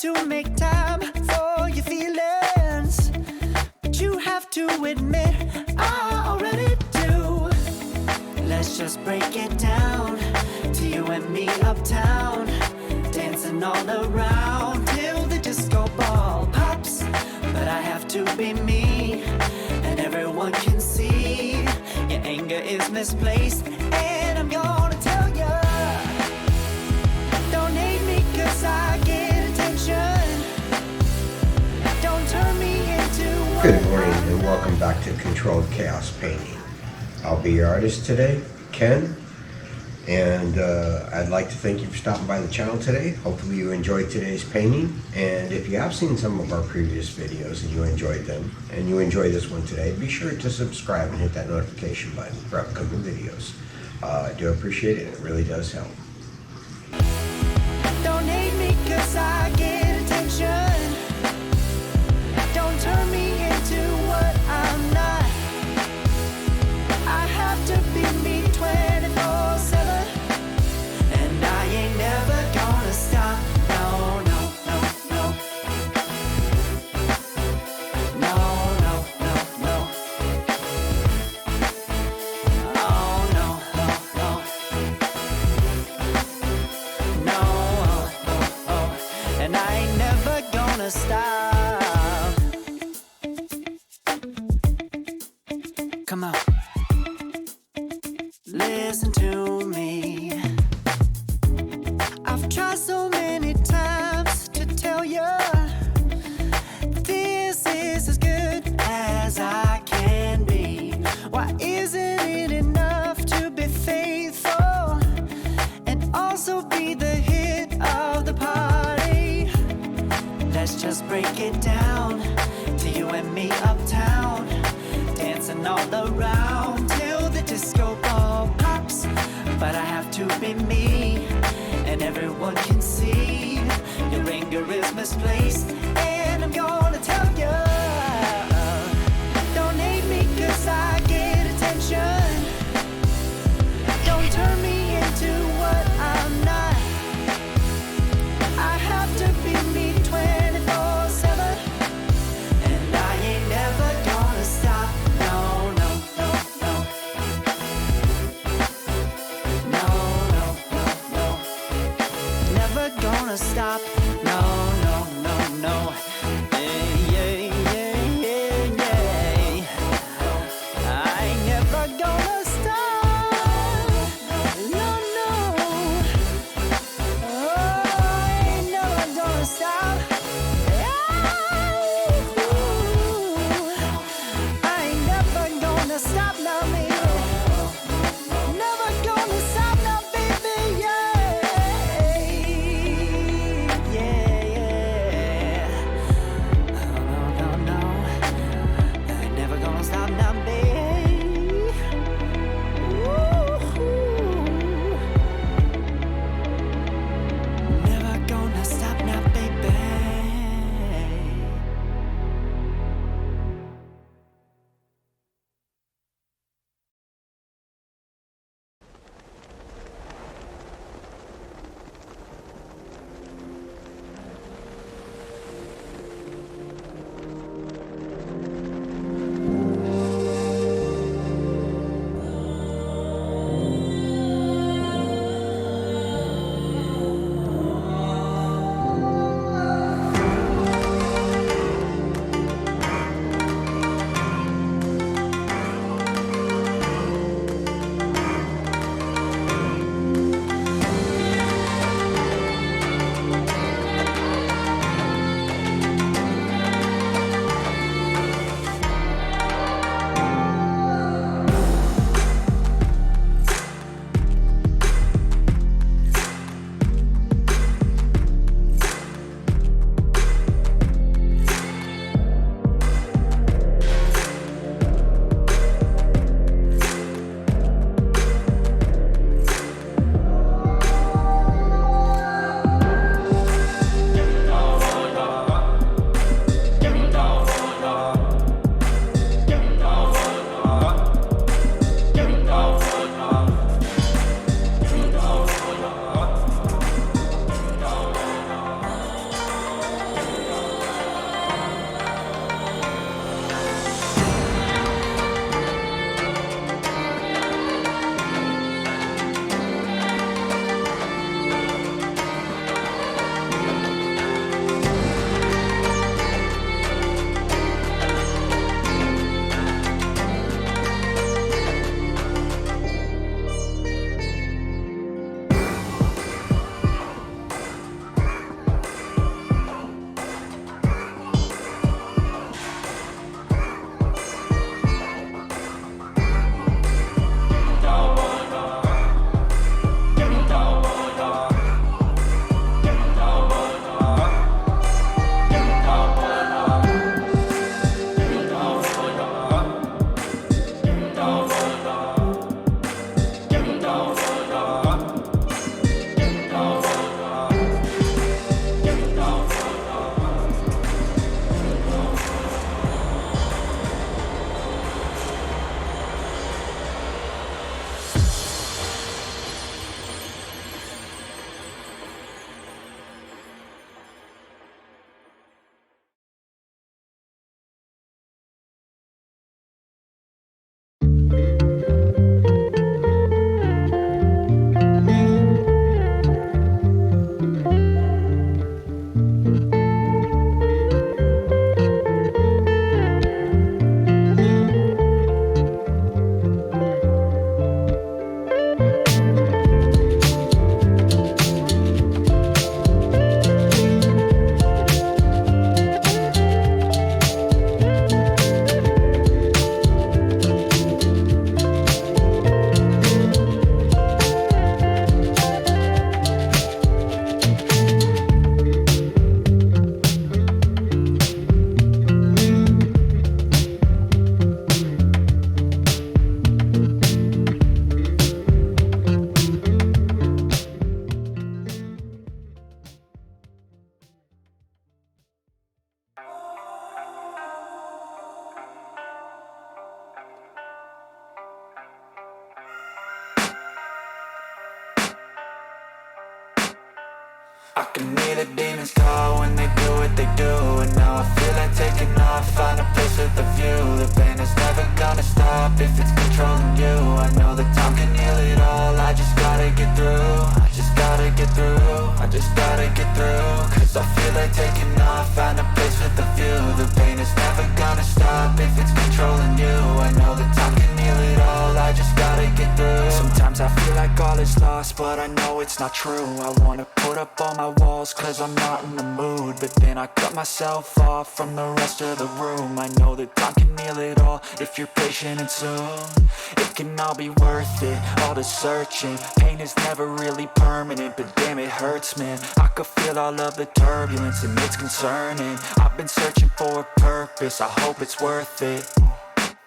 to make time for your feelings, but you have to admit I already do. Let's just break it down to you and me uptown, dancing all around till the disco ball pops. But I have to be me, and everyone can see your anger is misplaced, and I'm gonna tell ya, don't hate me 'cause I get attention. Don't turn me into what Good morning and welcome back to Controlled Chaos Painting. I'll be your artist today, Ken, and I'd like to thank you for stopping by the channel today. Hopefully you enjoyed today's painting, and if you have seen some of our previous videos and you enjoyed them, and you enjoy this one today, be sure to subscribe and hit that notification button for upcoming videos. I do appreciate it, it really does help. Don't hate me 'cause I get attention. Don't turn me into what I'm not. I have to be me 24/7, and I ain't never gonna stop. No, no, no, no. No, no, no, no. Oh, no, no, no. No, oh, oh, oh. And I ain't never gonna stop. Come on. Listen to me. I've tried so many times to tell you this is as good as I can be. Why isn't it enough to be faithful and also be the hit of the party? Let's just break it down to you and me uptown, dancing all around till the disco ball pops. But I have to be me, and everyone can see your anger is misplaced, and I'm gonna tell you, don't hate me 'cause I get attention. Don't turn me into what I'm not. I have to be me 24/7, and I ain't never gonna stop. No, no, no, no. No, no, no, no. Never gonna stop. No, no, no, can hear the demons call when they do what they do. And now I feel like taking off, find a place with a view. The pain is never gonna stop if it's controlling you. I know that time can heal it all, I just gotta get through. I just gotta get through, I just gotta get through. Cause I feel like taking off, find a place with a view. The pain is never gonna stop if it's controlling you. I know that time can heal it all, I just gotta get through. Sometimes I feel like all is lost, but I know it's not true. I wanna put up all my walls cause I'm not in the mood, but then I cut myself off from the rest of the room. I know that time can heal it all if you're patient and soon. It can all be worth it, all the searching. Pain is never really permanent, but damn it hurts, man. I could feel all of the turbulence and it's concerning. I've been searching for a purpose, I hope it's worth it.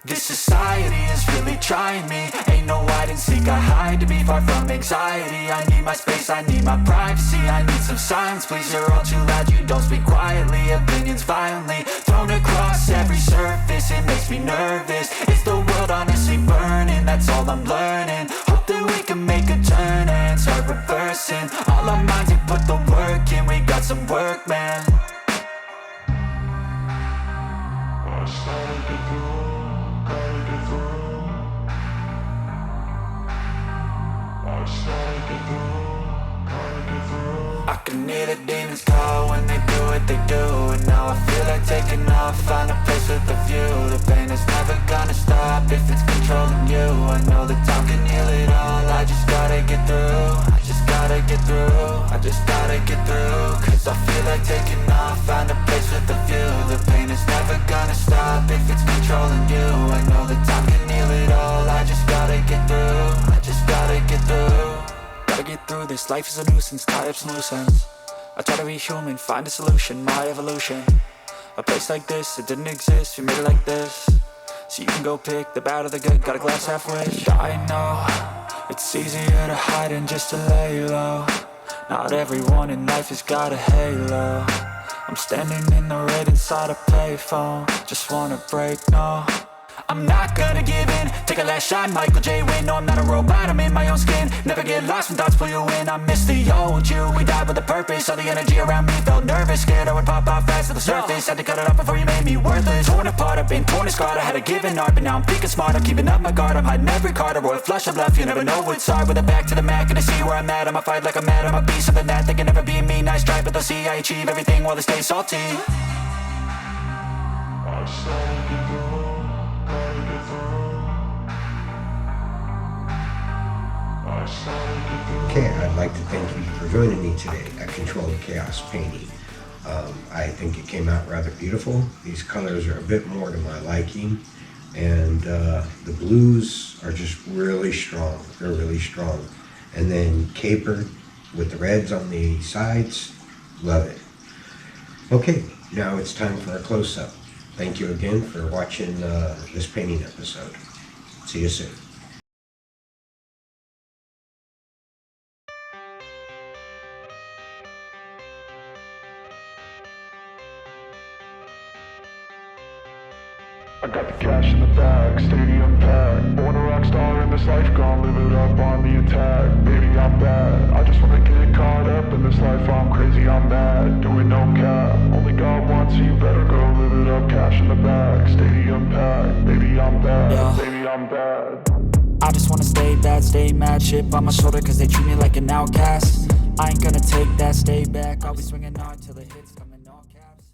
This society is really trying me. Ain't no hide and seek, I hide to be far from anxiety. I need my space, I need my privacy. I need some silence, please, you're all too loud. You don't speak quietly, opinions violently thrown across every surface. It makes me nervous, is the world honestly burning? That's all I'm learning. Hope that we can make a turn and start reversing all our minds and put the work in. We got some work, man. I can hear the demons call when they do what they do. And now I feel like taking off, find a place with a view. The pain is never gonna stop if it's controlling you. I know that time can heal it all, I just gotta get through. I just gotta get through, I just gotta get through. Cause I feel like taking off, find a place with a view. The pain is never gonna stop if it's controlling you. I know that time can heal it all, I just gotta get through. I just gotta get through. Gotta get through this, life is a nuisance, tie up some loose ends. I try to be human, find a solution, my evolution. A place like this, it didn't exist, we made it like this. So you can go pick the bad or the good, got a glass halfway. I know, it's easier to hide than just to lay low. Not everyone in life has got a halo. I'm standing in the red inside a payphone. Just wanna break, no, I'm not gonna give in. Take a last shot, Michael J. Win. No, I'm not a robot, I'm in my own skin. Never get lost when thoughts pull you in. I miss the old you, we died with a purpose. All the energy around me felt nervous, scared I would pop out fast to the surface. Had to cut it off before you made me worthless. Torn apart, I've been torn and scarred. I had a given art, but now I'm thinking smart. I'm keeping up my guard, I'm hiding every card. A royal flush of left, you never know what's hard. With a back to the mat, gonna see where I'm at. I'ma fight like I'm mad, I'ma be something that they can never be me. Nice try, but they'll see I achieve everything while they stay salty. Okay, I'd like to thank you for joining me today at Controlled Chaos Painting. I think it came out rather beautiful. These colors are a bit more to my liking, and the blues are just really strong. They're really strong. And then capered with the reds on the sides, love it. Okay, now it's time for a close-up. Thank you again for watching this painting episode. See you soon. I got the cash in the bag, stadium packed. Born a rock star in this life, gon' live it up on the attack. Baby, I'm bad, I just wanna get caught up in this life. I'm crazy, I'm mad, doing no cap. Only God wants you, better go live it up. Cash in the bag, stadium packed. Baby, I'm bad, yeah. Baby, I'm bad. I just wanna stay bad, stay mad. Chip on my shoulder cause they treat me like an outcast. I ain't gonna take that, stay back. I'll be swinging hard till the hits come in all caps.